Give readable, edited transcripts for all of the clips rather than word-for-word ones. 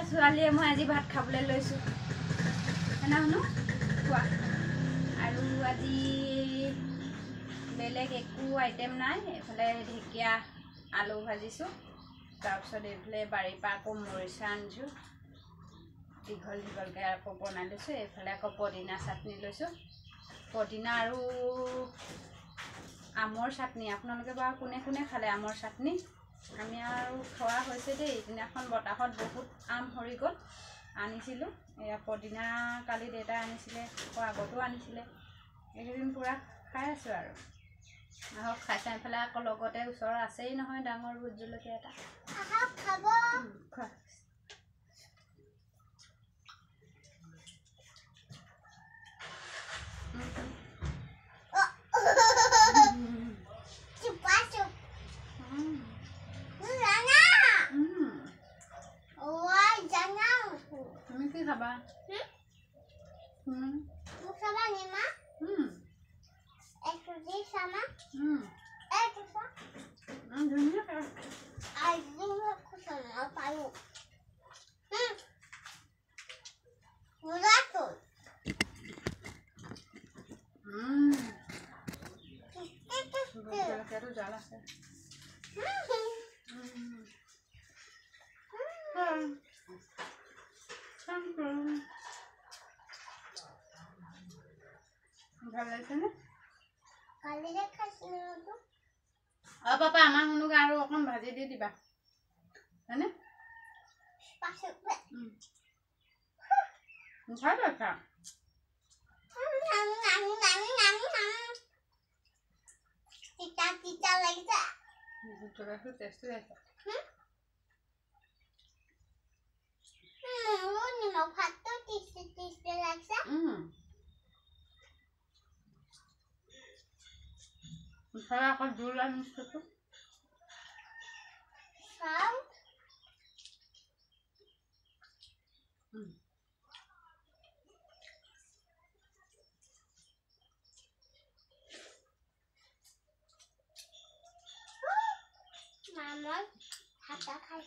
ছোৱালীয়ে মই আজি ভাত খাবলৈ লৈছোঁ না শুনো খোৱা আৰু আজি বেলেগ একো আইটেম নাই এইফালে ঢেকীয়া আলু ভাজিছোঁ তাৰপিছত এইফালে বাৰীৰ পৰা আকৌ মৰিচা আনিছোঁ দীঘল দীঘলকৈ আকৌ বনাই লৈছোঁ এইফালে আকৌ পদিনা চাটনি লৈছোঁ পদিনা আৰু আমৰ চাটনি আপোনালোকে বাৰু কোনে কোনে খালে আমৰ চাটনি আমি আৰু খোৱা হৈছে দেই দিনাখন বতাহত বহুত আম সৰি গ'ল আনিছিলোঁ এয়া পদিনা কালি দেউতাই আনিছিলে আকৌ আগতো আনিছিলে এইকেইদিন পূৰা খাই আছোঁ আৰু আহক খাই চাই পেলাই আকৌ লগতে ওচৰৰ আছেই নহয় ডাঙৰ ভোট জলকীয়া এটা খাব খোৱা তুমি কি খাবা জলকীয়াটো জাল আছে ভাল লাগিছেনে অ পাপা আমাৰ শুনোক আৰু অকণ ভাজি দি দিবা হয়নে ভাল কথা টেষ্টি আছে আকৌ জোল আনিছোঁ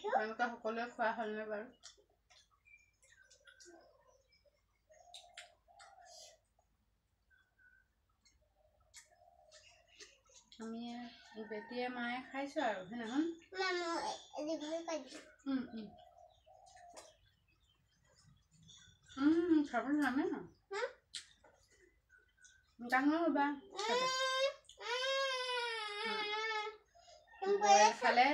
তেওঁলোকে সকলোৱে খোৱা হ'লনে বাৰু আমি বেটিয়ে মায়ে খাইছোঁ আৰু সেইদিনাখন খাব নামে ন ডাঙৰ হ'বা খালে